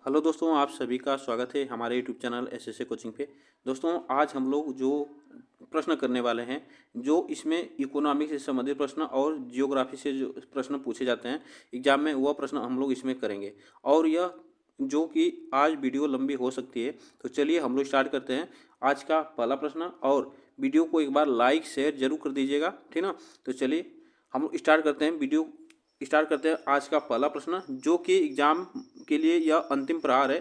Hello दोस्तों, आप सभी का स्वागत है हमारे यूट्यूब चैनल एसएसए कोचिंग पे। दोस्तों, आज हम लोग जो प्रश्न करने वाले हैं, जो इसमें इकोनॉमिक्स से संबंधित प्रश्न और जियोग्राफी से जो प्रश्न पूछे जाते हैं एग्जाम में, वह प्रश्न हम लोग इसमें करेंगे। और यह जो कि आज वीडियो लंबी हो सकती है, तो चलिए हम लोग स्टार्ट करते हैं। आज का पहला प्रश्न, और वीडियो को एक बार लाइक शेयर जरूर कर दीजिएगा, ठीक ना। तो चलिए हम लोग स्टार्ट करते हैं, वीडियो स्टार्ट करते हैं। आज का पहला प्रश्न, जो कि एग्जाम के लिए यह अंतिम प्रहार है,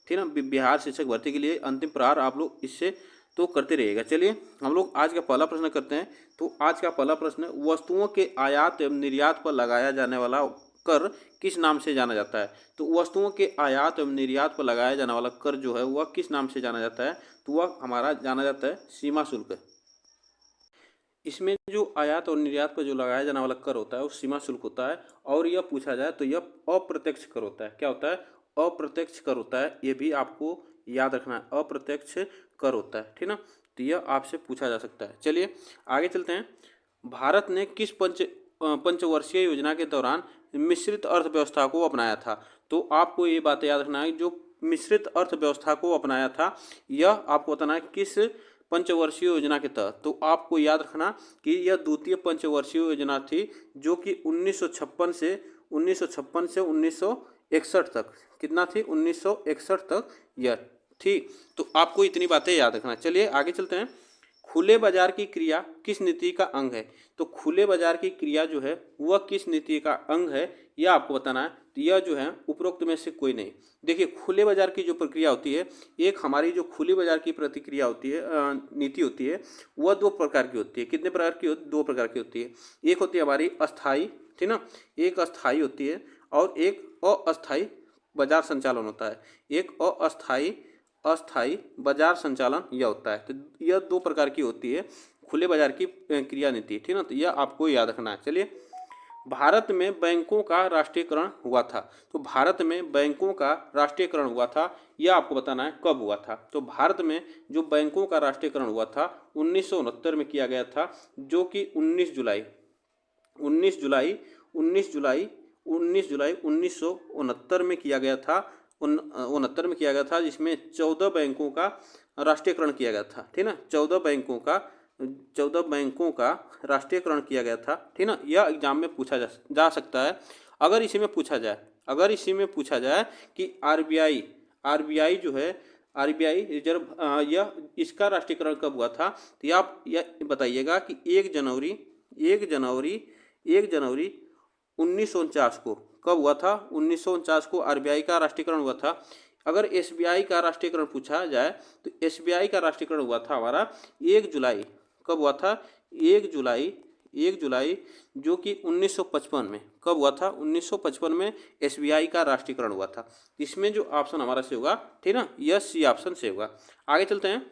ठीक ना। बिहार शिक्षक भर्ती के लिए अंतिम प्रहार, आप लोग इससे तो करते रहिएगा। चलिए हम लोग आज का पहला प्रश्न करते हैं। तो आज का पहला प्रश्न, वस्तुओं के आयात एवं निर्यात पर लगाया जाने वाला कर किस नाम से जाना जाता है। तो वस्तुओं के आयात एवं निर्यात पर लगाया जाने वाला कर जो है वह किस नाम से जाना जाता है, तो वह हमारा जाना जाता है सीमा शुल्क। इसमें जो आयात और निर्यात पर जो लगाया जाने वाला कर होता है वो सीमा शुल्क होता है। और यह पूछा जाए तो यह अप्रत्यक्ष कर होता है। क्या होता है? अप्रत्यक्ष कर होता है। ये भी आपको याद रखना है, अप्रत्यक्ष कर होता है, ठीक ना। तो यह आपसे पूछा जा सकता है। चलिए आगे चलते हैं। भारत ने किस पंचवर्षीय योजना के दौरान मिश्रित अर्थव्यवस्था को अपनाया था। तो आपको ये बात याद रखना है, जो मिश्रित अर्थव्यवस्था को अपनाया था, यह आपको बताना है किस पंचवर्षीय योजना के तहत। तो आपको याद रखना कि यह द्वितीय पंचवर्षीय योजना थी, जो कि 1956 से 1961 तक, कितना थी, 1961 तक यह थी। तो आपको इतनी बातें याद रखना। चलिए आगे चलते हैं। खुले बाजार की क्रिया किस नीति का अंग है। तो खुले बाजार की क्रिया जो है वह किस नीति का अंग है, यह आपको बताना है। तो यह जो है उपरोक्त में से कोई नहीं। देखिए, खुले बाजार की जो प्रक्रिया होती है, एक हमारी जो खुली बाजार की प्रतिक्रिया होती है, नीति होती है, वह दो प्रकार की होती है। कितने प्रकार की होती? दो प्रकार की होती है। एक होती है हमारी अस्थाई, ठीक ना, एक अस्थाई होती है, और एक अस्थाई बाजार संचालन होता है। एक अस्थाई बाजार संचालन यह होता है। तो यह दो प्रकार की होती है खुले बाजार की क्रिया नीति, ठीक ना। तो यह आपको याद रखना है। चलिए, भारत में बैंकों का राष्ट्रीयकरण हुआ था। तो भारत में बैंकों का राष्ट्रीयकरण हुआ था, यह आपको बताना है कब हुआ था। तो भारत में जो बैंकों का राष्ट्रीयकरण हुआ था 1969 में किया गया था, जो कि 19 जुलाई 1969 में किया गया था। 69 में किया गया था, जिसमें 14 बैंकों का राष्ट्रीयकरण किया गया था, ठीक ना। 14 बैंकों का राष्ट्रीयकरण किया गया था, ठीक ना। यह एग्जाम में पूछा जा सकता है। अगर इसी में पूछा जाए कि आरबीआई जो है, आरबीआई रिजर्व, यह इसका राष्ट्रीयकरण कब हुआ था, तो आप यह बताइएगा कि 1 जनवरी 1949 को कब हुआ था। 1949 को आरबीआई का राष्ट्रीयकरण हुआ था। अगर एसबीआई का राष्ट्रीयकरण पूछा जाए तो एसबीआई का राष्ट्रीयकरण हुआ था हमारा 1 जुलाई। कब हुआ था? 1 जुलाई जो कि 1955 में। कब हुआ था? 1955 में एसबीआई का राष्ट्रीयकरण हुआ था। इसमें जो ऑप्शन हमारा से होगा, ठीक ना, यह सी ऑप्शन से होगा। आगे चलते हैं।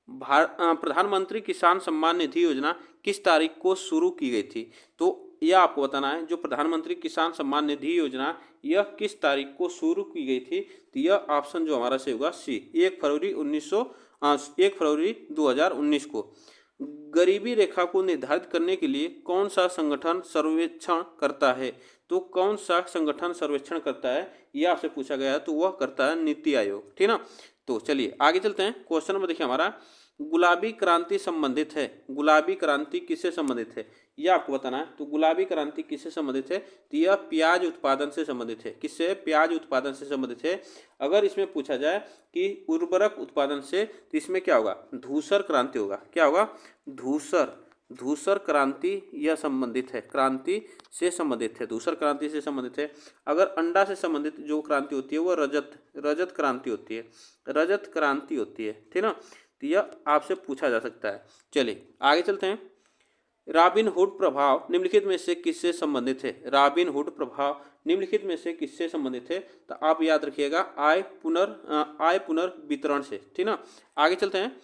प्रधानमंत्री किसान सम्मान निधि योजना किस तारीख को शुरू की गई थी। तो यह आपको बताना है, जो प्रधानमंत्री किसान सम्मान निधि योजना, यह किस तारीख को शुरू की गई थी। तो यह ऑप्शन जो हमारा से होगा सी, 1 फरवरी 2019 को। गरीबी रेखा को निर्धारित करने के लिए कौन सा संगठन सर्वेक्षण करता है। तो कौन सा संगठन सर्वेक्षण करता है, यह आपसे पूछा गया है। तो वह करता है नीति आयोग, ठीक ना। तो चलिए आगे चलते हैं। क्वेश्चन नंबर देखिए हमारा, गुलाबी क्रांति संबंधित है। गुलाबी क्रांति किससे संबंधित है, यह आपको बताना है। तो गुलाबी क्रांति किससे संबंधित है, तो यह प्याज उत्पादन से संबंधित है। किससे? प्याज उत्पादन से संबंधित है। अगर इसमें पूछा जाए कि उर्वरक उत्पादन से, तो इसमें क्या होगा? धूसर क्रांति होगा। क्या होगा? धूसर क्रांति यह संबंधित है, क्रांति से संबंधित है, धूसर क्रांति से संबंधित है। अगर अंडा से संबंधित जो क्रांति होती है वह रजत क्रांति होती है, रजत क्रांति होती है, ठीक ना। तो यह आपसे पूछा जा सकता है। चलिए आगे चलते हैं। रॉबिनहुड प्रभाव निम्नलिखित में से किससे संबंधित है। रॉबिनहुड प्रभाव निम्नलिखित में से किससे संबंधित है, तो आप याद रखिएगा आय पुनर्वितरण से, ठीक ना। आगे चलते हैं।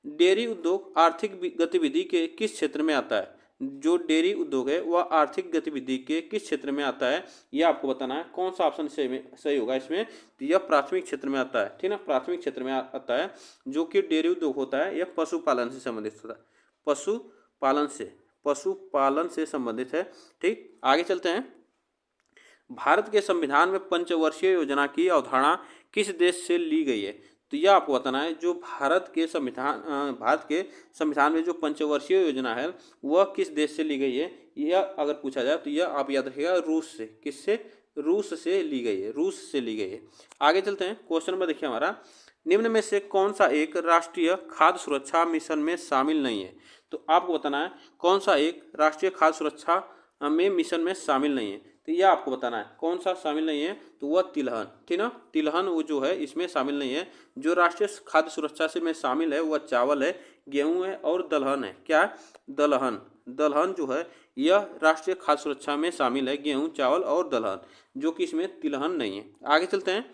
डेयरी उद्योग आर्थिक गतिविधि के किस क्षेत्र में आता है। जो डेयरी उद्योग है वह आर्थिक गतिविधि के किस क्षेत्र में आता है, यह आपको बताना है। कौन सा ऑप्शन सही होगा इसमें, तो यह प्राथमिक क्षेत्र में आता है, ठीक ना। प्राथमिक क्षेत्र में आता है। जो कि डेयरी उद्योग होता है यह पशुपालन से संबंधित होता है, पशुपालन से संबंधित है, ठीक। आगे चलते हैं। भारत के संविधान में पंचवर्षीय योजना की अवधारणा किस देश से ली गई है? तो यह आपको बताना है। जो भारत के संविधान में जो पंचवर्षीय योजना है वह किस देश से ली गई है, यह अगर पूछा जाए तो यह आप याद रखिएगा रूस से। किससे? रूस से ली गई है, रूस से ली गई है। आगे चलते हैं, क्वेश्चन नंबर देखिए हमारा, निम्न में से कौन सा एक राष्ट्रीय खाद्य सुरक्षा मिशन में शामिल नहीं है? तो आपको बताना है कौन सा एक राष्ट्रीय खाद्य सुरक्षा में मिशन में शामिल नहीं है। तो यह आपको बताना है कौन सा शामिल नहीं है, तो वह तिलहन, ठीक ना, तिलहन वो जो है इसमें शामिल नहीं है। जो राष्ट्रीय खाद्य सुरक्षा से में शामिल है वह चावल है, गेहूं है और दलहन है। क्या है? दलहन। दलहन जो है यह राष्ट्रीय खाद्य सुरक्षा में शामिल है, गेहूं, चावल और दलहन, जो कि इसमें तिलहन नहीं है। आगे चलते हैं,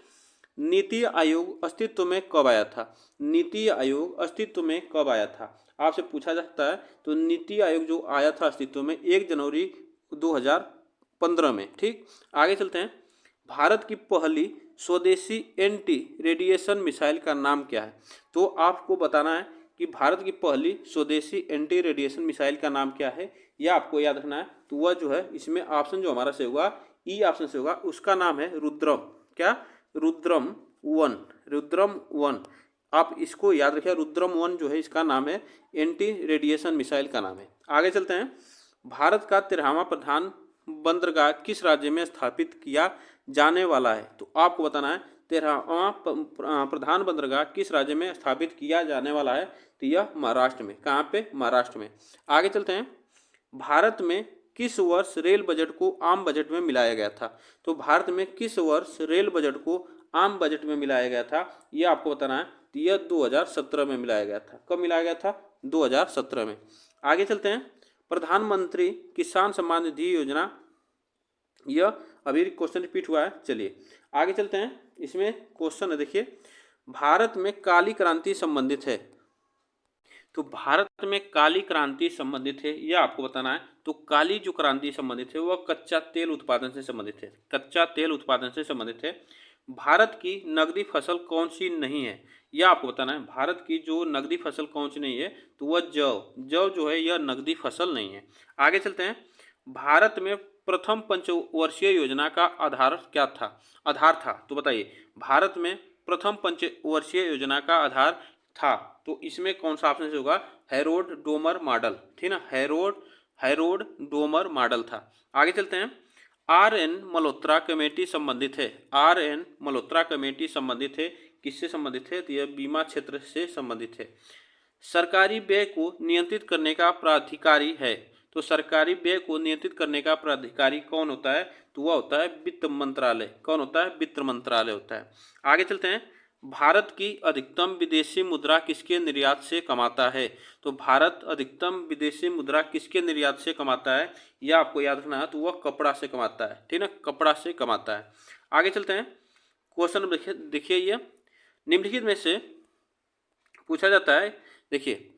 नीति आयोग अस्तित्व में कब आया था? नीति आयोग अस्तित्व में कब आया था? आपसे पूछा जाता है। तो नीति आयोग जो आया था अस्तित्व में 1 जनवरी 2015 में। ठीक, आगे चलते हैं, भारत की पहली स्वदेशी एंटी रेडिएशन मिसाइल का नाम क्या है? तो आपको बताना है कि भारत की पहली स्वदेशी एंटी रेडिएशन मिसाइल का नाम क्या है, यह आपको याद रखना है। तो वह जो है इसमें ऑप्शन जो हमारा से होगा, ई ऑप्शन से होगा, उसका नाम है रुद्रम। क्या? रुद्रम 1। रुद्रम 1 आप इसको याद रखिए। रुद्रम 1 जो है इसका नाम है, एंटी रेडिएशन मिसाइल का नाम है। आगे चलते हैं, भारत का 13वां प्रधान बंदरगाह किस राज्य में स्थापित किया जाने वाला है? तो आपको बताना है 13वां प्रधान बंदरगाह किस राज्य में स्थापित किया जाने वाला है? तो यह महाराष्ट्र में। कहाँ पे? महाराष्ट्र में। आगे चलते हैं, भारत में किस वर्ष रेल बजट को आम बजट में मिलाया गया था? तो भारत में किस वर्ष रेल बजट को आम बजट में मिलाया गया था, यह आपको बताना है। तो यह 2017 में मिलाया गया था। कब मिलाया गया था? 2017 में। आगे चलते हैं, प्रधानमंत्री किसान सम्मान निधि योजना, यह अभी क्वेश्चन रिपीट हुआ है। चलिए आगे चलते हैं, इसमें क्वेश्चन है देखिए, भारत में काली क्रांति संबंधित है। तो भारत में काली क्रांति संबंधित है, यह आपको बताना है। तो काली जो क्रांति संबंधित है वह कच्चा तेल उत्पादन से संबंधित है। कच्चा तेल उत्पादन से संबंधित है। भारत की नकदी फसल कौन सी नहीं है, यह आपको बताना है। भारत की जो नकदी फसल कौन सी नहीं है, तो वह जौ। जौ जो है यह नकदी फसल नहीं है। आगे चलते हैं, भारत में प्रथम पंचवर्षीय योजना का आधार क्या था? आधार था, तो बताइए, भारत में प्रथम पंचवर्षीय योजना का आधार था, तो इसमें कौन सा ऑप्शन से होगा? हैरोल्ड डोमर मॉडल, ठीक ना, हैरोल्ड डोमर मॉडल था। आगे चलते हैं, आर.एन. मल्होत्रा कमेटी संबंधित है। आर.एन. मल्होत्रा कमेटी संबंधित है, किससे संबंधित है? तो यह बीमा क्षेत्र से संबंधित है। सरकारी व्यय को नियंत्रित करने का प्राधिकारी है। तो सरकारी व्यय को नियंत्रित करने का प्राधिकारी कौन होता है? तो वह होता है वित्त मंत्रालय। कौन होता है? वित्त मंत्रालय होता है। आगे चलते हैं, भारत की अधिकतम विदेशी मुद्रा किसके निर्यात से कमाता है? तो भारत अधिकतम विदेशी मुद्रा किसके निर्यात से कमाता है, यह आपको याद रखना है। तो वह कपड़ा से कमाता है, ठीक ना, कपड़ा से कमाता है। आगे चलते हैं, क्वेश्चन देखिए, ये निम्नलिखित में से पूछा जाता है। देखिए,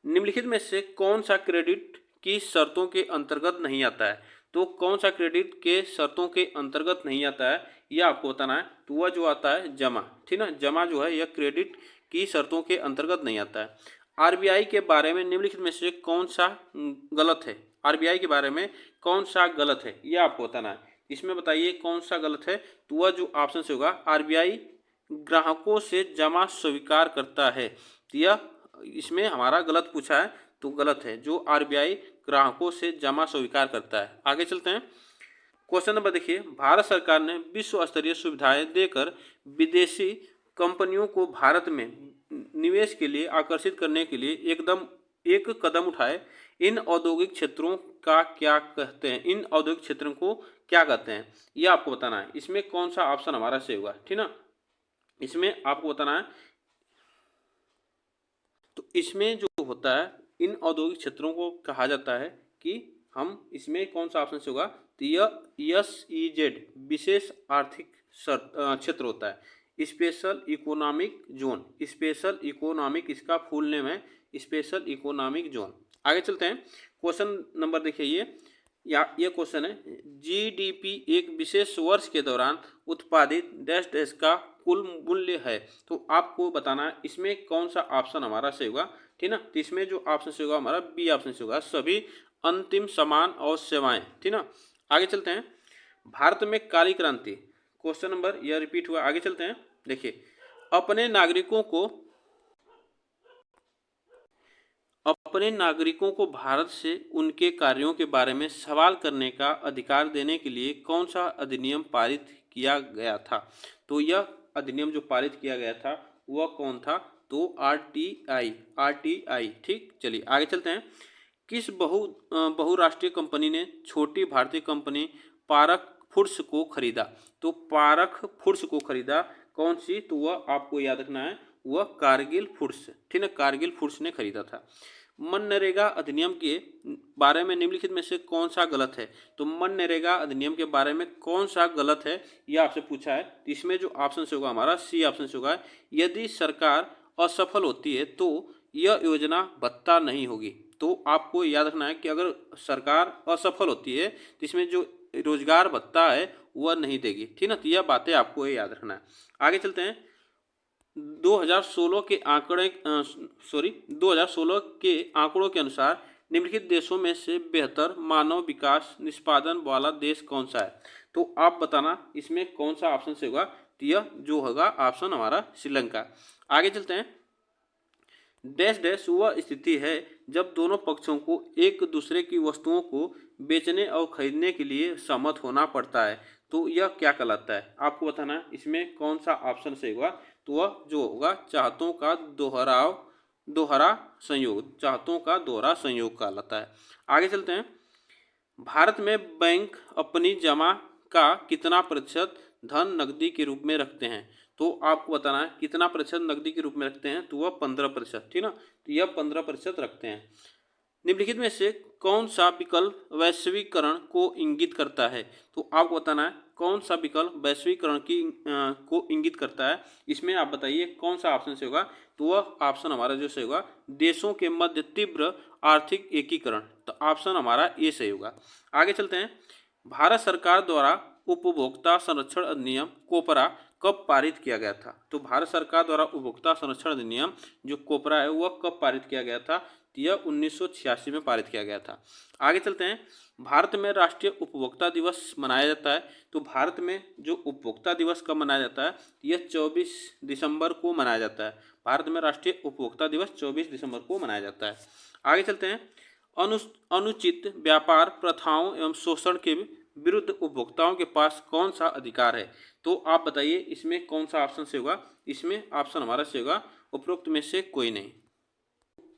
निम्नलिखित में से कौन सा क्रेडिट की शर्तों के अंतर्गत नहीं आता है? तो कौन सा क्रेडिट के शर्तों के अंतर्गत नहीं आता है, यह आपको बताना है। तो वह जो आता है जमा, ठीक ना, जमा जो है यह क्रेडिट की शर्तों के अंतर्गत नहीं आता है। आरबीआई के बारे में निम्नलिखित में से कौन सा गलत है? आरबीआई के बारे में कौन सा गलत है, यह आपको बताना है। इसमें बताइए कौन सा गलत है। तो वह जो ऑप्शन से होगा, आरबीआई ग्राहकों से जमा स्वीकार करता है। तो यह इसमें हमारा गलत पूछा है, तो गलत है। जो आरबीआई ग्राहकों से जमा स्वीकार करता है। आगे चलते हैं, क्वेश्चन नंबर देखिए, भारत सरकार ने विश्व स्तरीय सुविधाएं देकर विदेशी कंपनियों को भारत में निवेश के लिए आकर्षित करने के लिए एक कदम उठाए। इन औद्योगिक क्षेत्रों का क्या कहते हैं? इन औद्योगिक क्षेत्रों को क्या कहते हैं, यह आपको बताना है। इसमें कौन सा ऑप्शन हमारा से होगा, ठीक ना, इसमें आपको बताना है। तो इसमें जो होता है, इन औद्योगिक क्षेत्रों को कहा जाता है कि हम इसमें कौन सा ऑप्शन से होगा? तो यह SEZ विशेष आर्थिक क्षेत्र होता है, special economic zone. Special economic इसका फुल नेम है, स्पेशल इकोनॉमिक जोन। आगे चलते हैं, क्वेश्चन नंबर देखिए, ये क्वेश्चन है, GDP एक विशेष वर्ष के दौरान उत्पादित डैश डैश का कुल मूल्य है। तो आपको बताना है इसमें कौन सा ऑप्शन हमारा से होगा, ठीक ना। तो इसमें जो ऑप्शन से होगा हमारा B ऑप्शन से होगा, सभी अंतिम सामान और सेवाएं, ठीक ना। आगे चलते हैं, भारत में काली क्रांति, क्वेश्चन नंबर यह रिपीट हुआ। आगे चलते हैं। देखिए, अपने नागरिकों को भारत से उनके कार्यों के बारे में सवाल करने का अधिकार देने के लिए कौन सा अधिनियम पारित किया गया था? तो यह अधिनियम जो पारित किया गया था वह कौन था? तो आरटीआई। ठीक, चलिए आगे चलते हैं। किस बहुराष्ट्रीय कंपनी ने छोटी भारतीय कंपनी पारक फूड्स को खरीदा? तो पारक फूड्स को खरीदा कौन सी? तो वह आपको याद रखना है, वह कारगिल फूड्स, ठीक है, कारगिल फूड्स ने खरीदा था। मनरेगा अधिनियम के बारे में निम्नलिखित में से कौन सा गलत है? तो मनरेगा अधिनियम के बारे में कौन सा गलत है यह आपसे पूछा है। इसमें जो ऑप्शन से होगा हमारा सी ऑप्शन से होगा, यदि सरकार असफल होती है तो यह योजना भत्ता नहीं होगी। तो आपको याद रखना है कि अगर सरकार असफल होती है तो इसमें जो रोजगार भत्ता है वह नहीं देगी, ठीक ना। तो यह बातें आपको याद रखना है। आगे चलते हैं। 2016 के 2016 के आंकड़ों के अनुसार निम्नलिखित देशों में से बेहतर मानव विकास निष्पादन वाला देश कौन सा है? तो आप बताना इसमें कौन सा ऑप्शन से होगा। तो यह जो होगा ऑप्शन हमारा श्रीलंका। आगे चलते हैं। डैश डैश वह स्थिति है जब दोनों पक्षों को एक दूसरे की वस्तुओं को बेचने और खरीदने के लिए सहमत होना पड़ता है। तो यह क्या कहलाता है? आपको बताना है इसमें कौन सा ऑप्शन से होगा। तो वह जो होगा चाहतों का दोहरा संयोग कहलाता है। आगे चलते हैं। भारत में बैंक अपनी जमा का कितना प्रतिशत धन नकदी के रूप में रखते हैं? तो आपको बताना है कितना प्रतिशत नकदी के रूप में रखते हैं। तो वह 15%, ठीक ना। तो यह 15% रखते हैं। निम्नलिखित में से कौन सा विकल्प वैश्वीकरण को इंगित करता है? तो आपको बताना है कौन सा विकल्प वैश्वीकरण को इंगित करता है। इसमें आप बताइए कौन सा ऑप्शन से होगा। तो वह ऑप्शन हमारा जो सही होगा, देशों के मध्य तीव्र आर्थिक एकीकरण। तो ऑप्शन हमारा ए सही होगा। आगे चलते हैं। भारत सरकार द्वारा उपभोक्ता संरक्षण अधिनियम कोपरा कब पारित किया गया था? तो भारत सरकार द्वारा उपभोक्ता संरक्षण अधिनियम जो कोपरा है वह कब पारित किया गया था? यह 1986 में पारित किया गया था। आगे चलते हैं। भारत में राष्ट्रीय उपभोक्ता दिवस मनाया जाता है। तो भारत में जो उपभोक्ता दिवस कब मनाया जाता है? यह 24 दिसंबर को मनाया जाता है। भारत में राष्ट्रीय उपभोक्ता दिवस 24 दिसंबर को मनाया जाता है। आगे चलते हैं। अनुचित व्यापार प्रथाओं एवं शोषण के विरुद्ध उपभोक्ताओं के पास कौन सा अधिकार है? तो आप बताइए इसमें कौन सा ऑप्शन से होगा। इसमें ऑप्शन हमारा से होगा उपरोक्त में से कोई नहीं।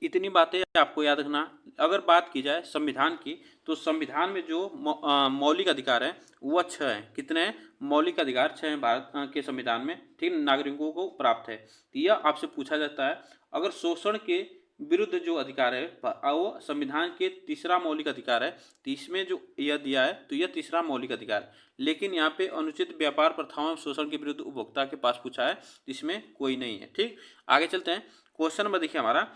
इतनी बातें आपको याद रखना। अगर बात की जाए संविधान की, तो संविधान में जो मौलिक अधिकार है वह 6 हैं। कितने हैं? मौलिक अधिकार 6 हैं भारत के संविधान में, ठीक, नागरिकों को प्राप्त है। तो यह आपसे पूछा जाता है अगर शोषण के विरुद्ध जो अधिकार है वो संविधान के तीसरा मौलिक अधिकार है। तो इसमें जो यह दिया है तो यह तीसरा मौलिक अधिकार है। लेकिन यहाँ पे अनुचित व्यापार प्रथाओं एवं शोषण के विरुद्ध उपभोक्ता के पास पूछा है, इसमें कोई नहीं है। ठीक, आगे चलते हैं। क्वेश्चन नंबर देखिए हमारा,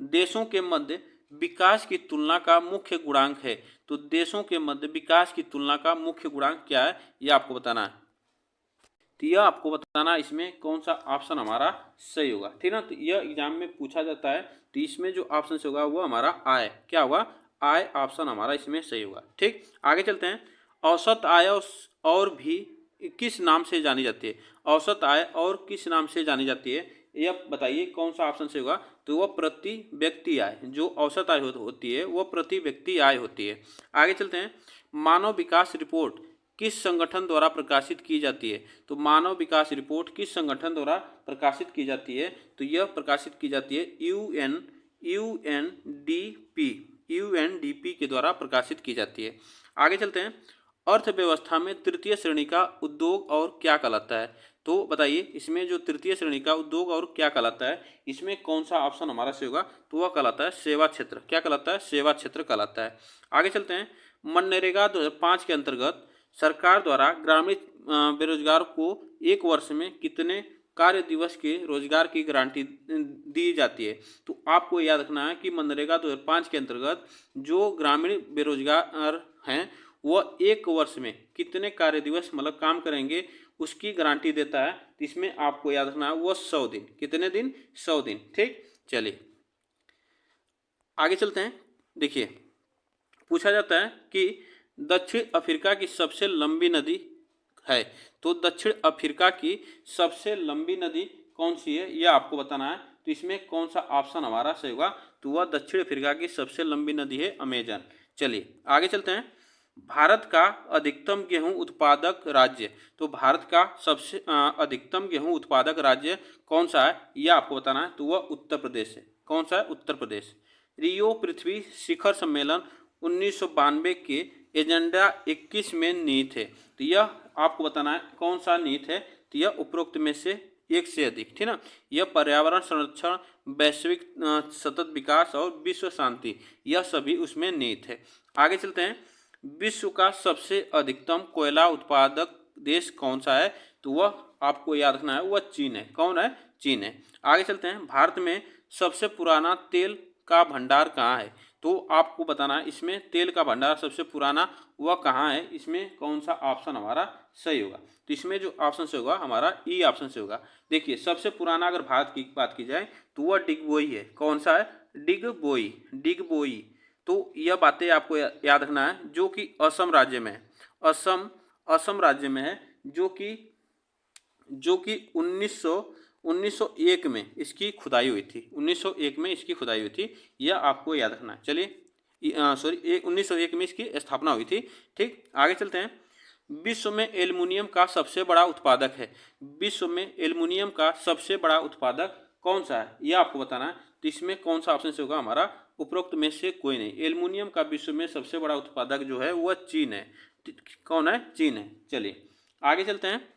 देशों के मध्य विकास की तुलना का मुख्य गुणांक है। तो देशों के मध्य विकास की तुलना का मुख्य गुणांक क्या है यह आपको बताना है। तो यह आपको बताना इसमें कौन सा ऑप्शन हमारा सही होगा, ठीक ना। तो यह एग्जाम में पूछा जाता है। तो इसमें जो ऑप्शन से होगा वो हमारा आय, क्या होगा? आय ऑप्शन हमारा इसमें सही होगा। ठीक, आगे चलते हैं। औसत आय और भी किस नाम से जानी जाती है? औसत आय और किस नाम से जानी जाती है यह बताइए कौन सा ऑप्शन से होगा। तो वह प्रति व्यक्ति आय, जो औसत आय होती है वह प्रति व्यक्ति आय होती है। आगे चलते हैं। मानव विकास रिपोर्ट किस संगठन द्वारा प्रकाशित की जाती है? तो मानव विकास रिपोर्ट किस संगठन द्वारा प्रकाशित की जाती है? तो यह प्रकाशित की जाती है यूएनडीपी के द्वारा प्रकाशित की जाती है। आगे चलते हैं। अर्थव्यवस्था में तृतीय श्रेणी का उद्योग और क्या कहलाता है? तो बताइए इसमें जो तृतीय श्रेणी का उद्योग और क्या कहलाता है, इसमें कौन सा ऑप्शन हमारा से होगा? तो वह कहलाता है सेवा क्षेत्र। क्या कहलाता है? सेवा क्षेत्र कहलाता है। आगे चलते हैं। मनरेगा 2005 के अंतर्गत सरकार द्वारा ग्रामीण बेरोजगार को एक वर्ष में कितने कार्य दिवस के रोजगार की गारंटी दी जाती है? तो आपको याद रखना है कि मनरेगा 2005 के अंतर्गत जो ग्रामीण बेरोजगार हैं वह एक वर्ष में कितने कार्य दिवस मतलब काम करेंगे उसकी गारंटी देता है। तो इसमें आपको याद रखना है वो 100 दिन। कितने दिन? 100 दिन। ठीक, चलिए आगे चलते हैं। देखिए पूछा जाता है कि दक्षिण अफ्रीका की सबसे लंबी नदी है। तो दक्षिण अफ्रीका की सबसे लंबी नदी कौन सी है, यह आपको बताना है। तो इसमें कौन सा ऑप्शन हमारा सही होगा, तो वह दक्षिण अफ्रीका की सबसे लंबी नदी है अमेजन। चलिए आगे चलते हैं। भारत का अधिकतम गेहूं उत्पादक राज्य, तो भारत का सबसे अधिकतम गेहूं उत्पादक राज्य कौन सा है, यह आपको बताना है। तो वह उत्तर प्रदेश है। कौन सा है, उत्तर प्रदेश। रियो पृथ्वी शिखर सम्मेलन 1992 के एजेंडा 21 में निहित है। तो यह आपको बताना है कौन सा निहित है, तो यह उपरोक्त में से एक से अधिक, ठीक ना। यह पर्यावरण संरक्षण, वैश्विक सतत विकास और विश्व शांति, यह सभी उसमें निहित है। आगे चलते हैं। विश्व का सबसे अधिकतम कोयला उत्पादक देश कौन सा है, तो वह आपको याद रखना है, वह चीन है। कौन है, चीन है। आगे चलते हैं। भारत में सबसे पुराना तेल का भंडार कहाँ है, तो आपको बताना है इसमें तेल का भंडार सबसे पुराना वह कहाँ है, इसमें कौन सा ऑप्शन हमारा सही होगा। तो इसमें जो ऑप्शन से होगा हमारा ई ऑप्शन से होगा। देखिए सबसे पुराना अगर भारत की बात की जाए तो वह डिगबोई है। कौन सा है, डिगबोई, डिगबोई। तो यह बातें आपको याद रखना है, जो कि असम राज्य में है। असम राज्य में है, जो कि 1901 में इसकी खुदाई हुई थी। 1901 में इसकी खुदाई हुई थी, यह आपको याद रखना है। चलिए 1901 में इसकी स्थापना हुई थी। ठीक, आगे चलते हैं। विश्व में एल्युमिनियम का सबसे बड़ा उत्पादक है। विश्व में एल्युमिनियम का सबसे बड़ा उत्पादक कौन सा है, यह आपको बताना है। तो इसमें कौन सा ऑप्शन से होगा हमारा, उपरोक्त में से कोई नहीं। एल्युमिनियम का विश्व में सबसे बड़ा उत्पादक जो है वह चीन है। कौन है, चीन है। चलिए आगे चलते हैं।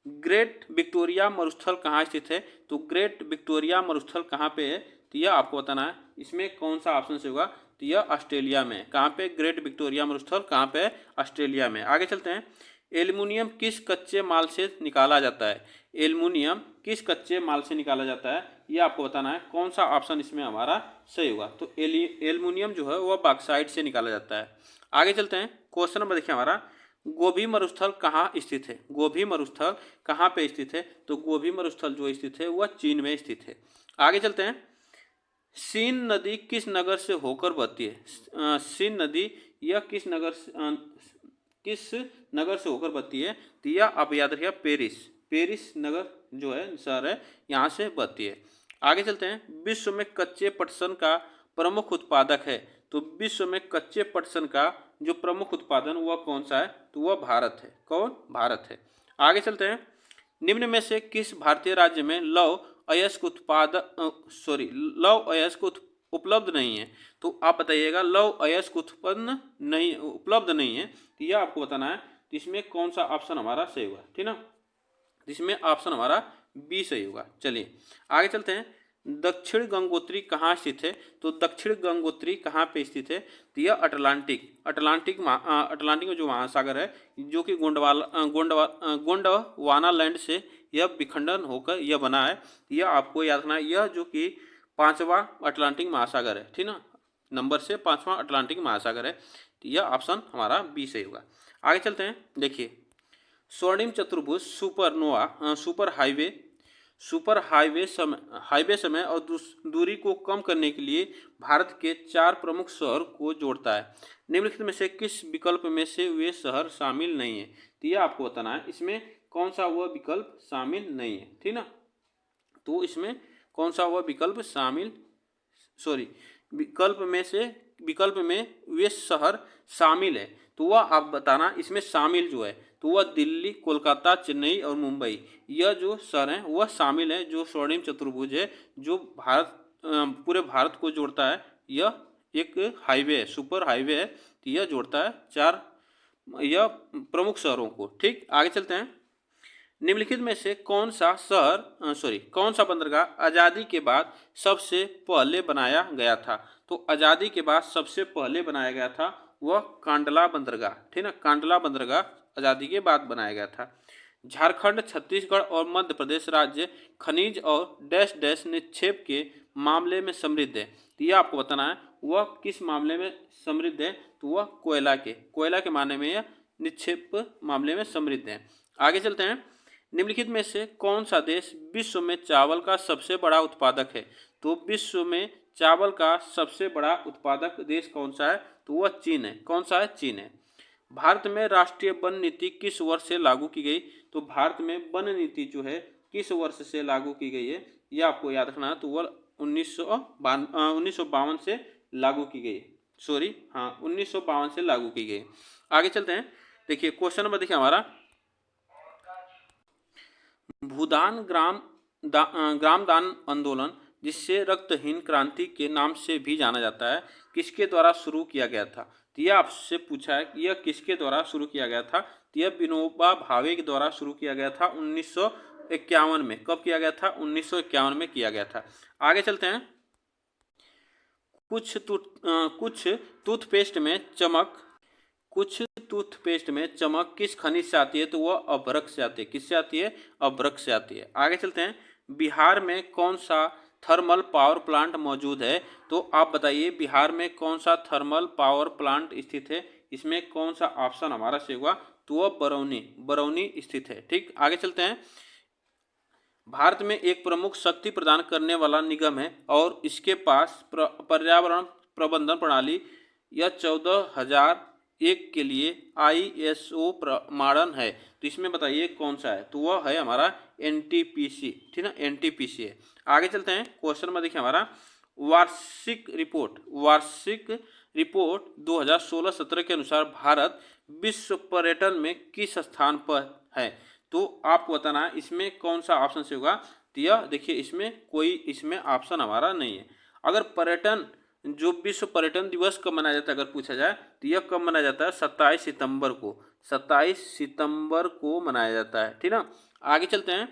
ग्रेट विक्टोरिया मरुस्थल कहाँ स्थित है, तो ग्रेट विक्टोरिया मरुस्थल कहाँ पे है, तो यह आपको बताना है। इसमें कौन सा ऑप्शन से होगा, तो यह ऑस्ट्रेलिया में। कहाँ पे, ग्रेट विक्टोरिया मरुस्थल कहाँ पे है, ऑस्ट्रेलिया में। आगे चलते हैं। एल्युमिनियम किस कच्चे माल से निकाला जाता है, एल्युमिनियम किस कच्चे माल से निकाला जाता है, यह आपको बताना है। कौन सा ऑप्शन इसमें हमारा सही होगा, तो एल्युमिनियम जो है वह बॉक्साइट से निकाला जाता है। आगे चलते हैं। क्वेश्चन नंबर देखिए हमारा, गोभी मरुस्थल कहाँ स्थित है, गोभी मरुस्थल कहाँ पे स्थित है, तो गोभी मरुस्थल जो स्थित है वह चीन में स्थित है। आगे चलते हैं। सीन नदी किस नगर से होकर बहती है, सीन नदी यह किस नगर से होकर बहती है, तो यह आप याद रखिए पेरिस नगर जो है शहर है, यहाँ से बहती है। आगे चलते हैं। विश्व में कच्चे पटसन का प्रमुख उत्पादक है, तो विश्व में कच्चे पटसन का जो प्रमुख उत्पादन वह कौन सा है, तो वह भारत है। कौन, भारत है। आगे चलते हैं। निम्न में से किस भारतीय राज्य में लौह अयस्क उपलब्ध नहीं है, तो आप बताइएगा लौह अयस्क उपलब्ध नहीं है, तो यह आपको बताना है। तो इसमें कौन सा ऑप्शन हमारा सही होगा, ठीक ना। इसमें ऑप्शन हमारा बी सही होगा। चलिए आगे चलते हैं। दक्षिण गंगोत्री कहाँ स्थित है, तो दक्षिण गंगोत्री कहाँ पे स्थित है, तो यह अटलांटिक में जो महासागर है, जो कि गोंडवाना लैंड से यह विखंडन होकर यह बना है। यह आपको याद रखना है, यह जो कि 5वां अटलांटिक महासागर है, ठीक ना, नंबर से 5वां अटलांटिक महासागर है। तो यह ऑप्शन हमारा बी सही होगा। आगे चलते हैं। देखिए स्वर्णिम चतुर्भुज सुपर हाईवे समय और दूरी को कम करने के लिए भारत के 4 प्रमुख शहर को जोड़ता है। निम्नलिखित में से किस विकल्प में से वे शहर शामिल नहीं है, तो यह आपको बताना है। इसमें कौन सा वह विकल्प शामिल नहीं है, ठीक ना। तो इसमें कौन सा वह विकल्प विकल्प में वे शहर शामिल है, तो वह आप बताना। इसमें शामिल जो है तो वह दिल्ली, कोलकाता, चेन्नई और मुंबई, यह जो शहर हैं वह शामिल है। जो स्वर्णिम चतुर्भुज है, जो पूरे भारत को जोड़ता है, यह एक हाईवे है, सुपर हाईवे है। तो यह जोड़ता है 4 यह प्रमुख शहरों को। ठीक, आगे चलते हैं। निम्नलिखित में से कौन सा बंदरगाह आज़ादी के बाद सबसे पहले बनाया गया था, तो आज़ादी के बाद सबसे पहले बनाया गया था वह कांडला बंदरगाह, ठीक ना। कांडला बंदरगाह आज़ादी के बाद बनाया गया था। झारखंड, छत्तीसगढ़ और मध्य प्रदेश राज्य खनिज और डैश डैश निक्षेप के मामले में समृद्ध है, तो यह आपको बताना है वह किस मामले में समृद्ध है, तो वह कोयला के मामले में, यह निक्षेप मामले में समृद्ध है। आगे चलते हैं। निम्नलिखित में से कौन सा देश विश्व में चावल का सबसे बड़ा उत्पादक है, तो विश्व में चावल का सबसे बड़ा उत्पादक देश कौन सा है? तो वह चीन है। कौन सा है? चीन है। भारत में राष्ट्रीय वन नीति किस वर्ष से लागू की गई? तो भारत में वन नीति जो है किस वर्ष से लागू की गई है, यह आपको याद रखना है। तो वह 1952 से लागू की गई। सॉरी, हाँ, 1952 से लागू की गई। आगे चलते हैं। देखिए क्वेश्चन नंबर देखिए हमारा, भूदान ग्राम दान आंदोलन, जिससे रक्तहीन क्रांति के नाम से भी जाना जाता है, किसके द्वारा शुरू किया गया था? तो यह आपसे पूछा है कि यह किसके द्वारा शुरू किया गया था? तो यह विनोबा भावे के द्वारा शुरू किया गया था 1951 में। कब किया गया था? 1951 में किया गया था। आगे चलते हैं। कुछ टूथपेस्ट में चमक किस खनिज से आती है? तो वह अभ्रक से आती है। किससे आती है? अभ्रक से आती है। आगे चलते हैं। बिहार में कौन सा थर्मल पावर प्लांट मौजूद है? तो आप बताइए बिहार में कौन सा थर्मल पावर प्लांट स्थित है? इसमें कौन सा ऑप्शन हमारा सही होगा? तो वह बरौनी स्थित है। ठीक, आगे चलते हैं। भारत में एक प्रमुख शक्ति प्रदान करने वाला निगम है और इसके पास पर्यावरण प्रबंधन प्रणाली या 14,001 के लिए ISO प्रमाणन है। तो इसमें बताइए कौन सा है? तो वह है हमारा NTPC। ठीक है, NTPC है। आगे चलते हैं। क्वेश्चन में देखिए हमारा, वार्षिक रिपोर्ट 2016-17 के अनुसार भारत विश्व पर्यटन में किस स्थान पर है? तो आपको बताना है इसमें कौन सा ऑप्शन से होगा। तो यह देखिए इसमें ऑप्शन हमारा नहीं है। अगर पर्यटन जो विश्व पर्यटन दिवस कब मनाया जाता है अगर पूछा जाए, तो यह कब मनाया जाता है? 27 सितंबर को। 27 सितंबर को मनाया जाता है। ठीक ना। आगे चलते हैं।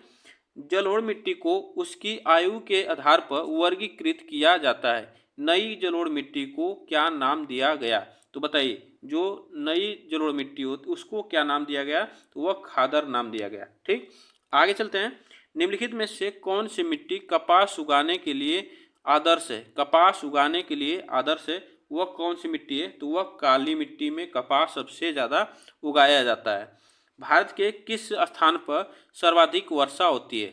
जलोढ़ मिट्टी को उसकी आयु के आधार पर वर्गीकृत किया जाता है। नई जलोढ़ मिट्टी को क्या नाम दिया गया? तो बताइए, जो नई जलोढ़ मिट्टी होती उसको क्या नाम दिया गया? तो वह खादर नाम दिया गया। ठीक, आगे चलते हैं। निम्नलिखित में से कौन सी मिट्टी कपास उगाने के लिए आदर्श है? कपास उगाने के लिए आदर्श है, वह कौन सी मिट्टी है? तो वह काली मिट्टी में कपास सबसे ज़्यादा उगाया जाता है। भारत के किस स्थान पर सर्वाधिक वर्षा होती है?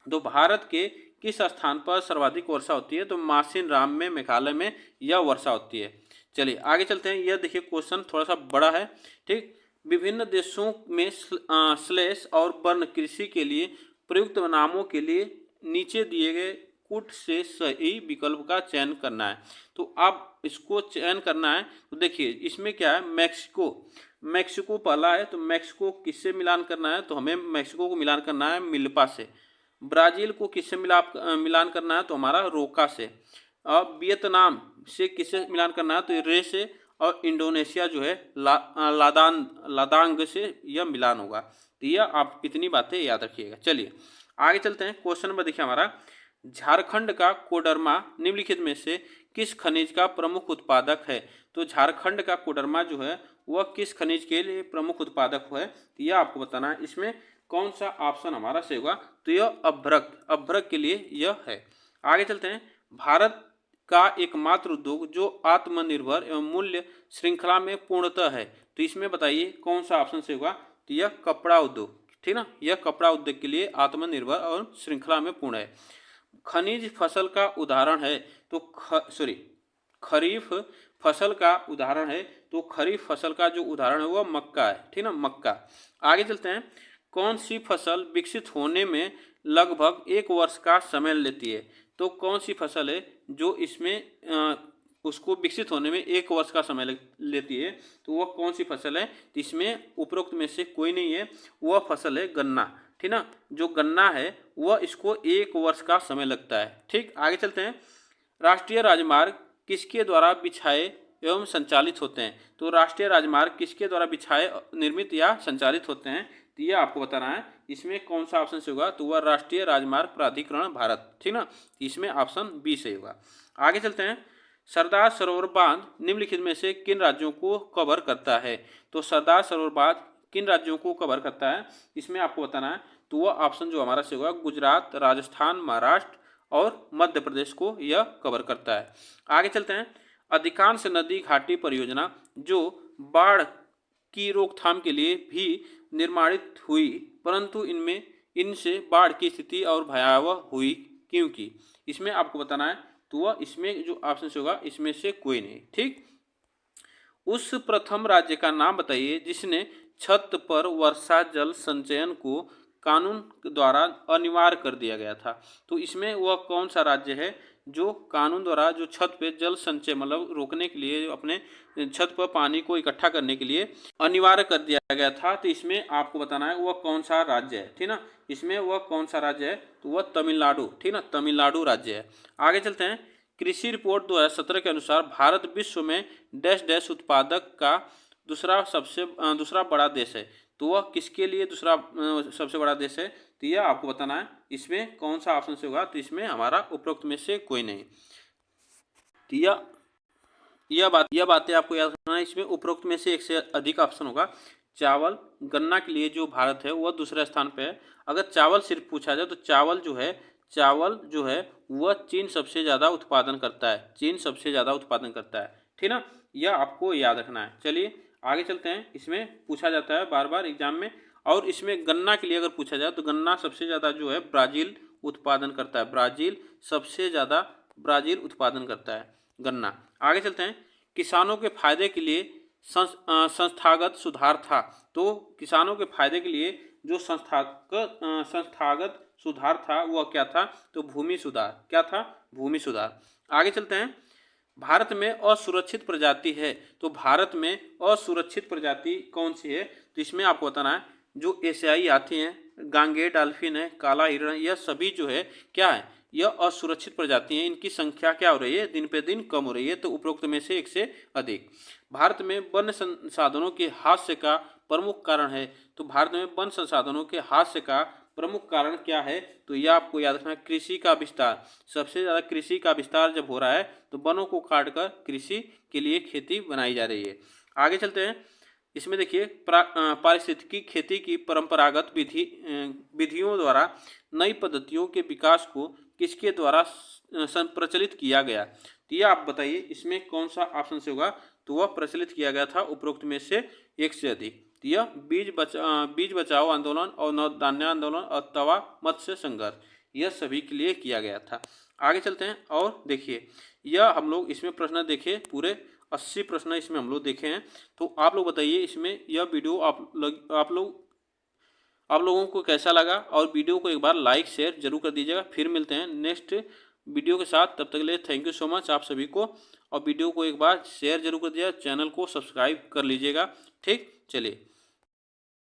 तो भारत के किस स्थान पर सर्वाधिक वर्षा होती है? तो मासिन राम में, मेघालय में यह वर्षा होती है। चलिए आगे चलते हैं। यह देखिए क्वेश्चन थोड़ा सा बड़ा है। ठीक, विभिन्न देशों में स्लैश और वर्ण कृषि के लिए प्रयुक्त नामों के लिए नीचे दिए गए कूट से सही विकल्प का चयन करना है। तो आप इसको चयन करना है। तो देखिए इसमें क्या है, मैक्सिको पहला है। तो मैक्सिको किससे मिलान करना है? तो हमें मैक्सिको को मिलान करना है मिल्पा से। ब्राज़ील को किससे मिलान करना है? तो हमारा रोका से। अब वियतनाम से किससे मिलान करना है? तो रे से। और इंडोनेशिया जो है लादांग से यह मिलान होगा। तो यह आप इतनी बातें याद रखिएगा। चलिए आगे चलते हैं। क्वेश्चन नंबर देखिए हमारा, झारखंड का कोडरमा निम्नलिखित में से किस खनिज का प्रमुख उत्पादक है? तो झारखंड का कोडरमा जो है वह किस खनिज के लिए प्रमुख उत्पादक है? तो यह आपको बताना है। इसमें कौन सा ऑप्शन हमारा सही होगा? तो यह अभ्रक के लिए यह है। आगे चलते हैं। भारत का एकमात्र उद्योग जो आत्मनिर्भर एवं मूल्य श्रृंखला में पूर्णतः है। तो इसमें बताइए कौन सा ऑप्शन सही होगा? तो यह कपड़ा उद्योग। ठीक ना, यह कपड़ा उद्योग के लिए आत्मनिर्भर और श्रृंखला में पूर्ण है। खनिज फसल का उदाहरण है तो खरीफ फसल का उदाहरण है। तो खरीफ फसल का जो उदाहरण है वह मक्का है। ठीक ना, मक्का। आगे चलते हैं। कौन सी फसल विकसित होने में लगभग 1 वर्ष का समय लेती है? तो कौन सी फसल है जो इसमें उसको विकसित होने में 1 वर्ष का समय लेती है? तो वह कौन सी फसल है? तो इसमें उपरोक्त में से कोई नहीं है, वह फसल है गन्ना। ठीक ना, जो गन्ना है वह इसको 1 वर्ष का समय लगता है। ठीक, आगे चलते हैं। राष्ट्रीय राजमार्ग किसके द्वारा बिछाए एवं संचालित होते हैं? तो राष्ट्रीय राजमार्ग किसके द्वारा बिछाए, निर्मित या संचालित होते हैं? तो ये आपको बताना है। इसमें कौन सा ऑप्शन से होगा? तो वह राष्ट्रीय राजमार्ग प्राधिकरण भारत। ठीक ना, इसमें ऑप्शन बी सही होगा। आगे चलते हैं। सरदार सरोवर बांध निम्नलिखित में से किन राज्यों को कवर करता है? तो सरदार सरोवर बांध किन राज्यों को कवर करता है? इसमें आपको बताना है। तो वह ऑप्शन जो हमारा सही होगा गुजरात, राजस्थान, महाराष्ट्र और मध्य प्रदेश को यह कवर करता है। आगे चलते हैं। अधिकांश नदी घाटी परियोजना जो बाढ़ की रोकथाम के लिए भी निर्माणित हुई, परंतु इनसे बाढ़ की स्थिति और भयावह हुई क्योंकि। इसमें आपको बताना है तो वह इसमें जो ऑप्शन से होगा इसमें से कोई नहीं। ठीक, उस प्रथम राज्य का नाम बताइए जिसने छत पर वर्षा जल संचयन को कानून द्वारा अनिवार्य कर दिया गया था। तो इसमें वह कौन सा राज्य है जो कानून द्वारा जो छत पे जल संचय मतलब रोकने के लिए, अपने छत पर पानी को इकट्ठा करने के लिए अनिवार्य कर दिया गया था। तो इसमें आपको बताना है वह कौन सा राज्य है। ठीक ना, इसमें वह कौन सा राज्य है, तो वह तमिलनाडु, ठीक ना, तमिलनाडु राज्य है। आगे चलते हैं। कृषि रिपोर्ट 2017 के अनुसार भारत विश्व में डैश डैश उत्पादक का दूसरा बड़ा देश है। तो वह किसके लिए दूसरा सबसे बड़ा देश है, तो यह आपको बताना है इसमें कौन सा ऑप्शन से होगा। तो इसमें हमारा उपरोक्त में से कोई नहीं। तो यह बातें आपको याद रखना है। इसमें उपरोक्त में से एक से अधिक ऑप्शन होगा। चावल गन्ना के लिए जो भारत है वह दूसरे स्थान पे है। अगर चावल सिर्फ पूछा जाए तो चावल जो है वह चीन सबसे ज़्यादा उत्पादन करता है। चीन सबसे ज़्यादा उत्पादन करता है। ठीक ना, यह आपको याद रखना है। चलिए आगे चलते हैं। इसमें पूछा जाता है बार बार एग्जाम में, और इसमें गन्ना के लिए अगर पूछा जाए तो गन्ना सबसे ज़्यादा जो है ब्राज़ील उत्पादन करता है। ब्राज़ील उत्पादन करता है गन्ना। आगे चलते हैं। किसानों के फायदे के लिए संस्थागत सुधार था। तो किसानों के फायदे के लिए जो संस्थागत सुधार था वह क्या था, तो भूमि सुधार। क्या था, भूमि सुधार। आगे चलते हैं। भारत में असुरक्षित प्रजाति है। तो भारत में असुरक्षित प्रजाति कौन सी है, तो इसमें आपको बताना है जो एशियाई हाथी हैं, गांगेय डॉल्फिन है, काला हिरण, यह सभी जो है क्या है, यह असुरक्षित प्रजाति हैं। इनकी संख्या क्या हो रही है, दिन पे दिन कम हो रही है। तो उपरोक्त में से एक से अधिक। भारत में वन संसाधनों के हास्य का प्रमुख कारण है। तो भारत में वन संसाधनों के हास्य का प्रमुख कारण क्या है, तो यह आपको याद रखना है कृषि का विस्तार। सबसे ज़्यादा कृषि का विस्तार जब हो रहा है तो वनों को काटकर कृषि के लिए खेती बनाई जा रही है। आगे चलते हैं। इसमें देखिए पारिस्थितिकी खेती की परंपरागत विधियों द्वारा नई पद्धतियों के विकास को किसके द्वारा प्रचलित किया गया, तो यह आप बताइए इसमें कौन सा ऑप्शन से होगा। तो वह प्रचलित किया गया था उपरोक्त में से एक से अधिक। तो यह बीज बचाओ आंदोलन और नवधान्य आंदोलन और तवा मत्स्य संघर्ष, यह सभी के लिए किया गया था। आगे चलते हैं। और देखिए यह हम लोग इसमें प्रश्न देखे, पूरे 80 प्रश्न इसमें हम लोग देखे हैं। तो आप लोग बताइए इसमें यह वीडियो आप लोगों को कैसा लगा, और वीडियो को एक बार लाइक शेयर जरूर कर दीजिएगा। फिर मिलते हैं नेक्स्ट वीडियो के साथ, तब तक के लिए थैंक यू सो मच आप सभी को। और वीडियो को एक बार शेयर जरूर कर दीजिएगा, चैनल को सब्सक्राइब कर लीजिएगा। ठीक, चलिए।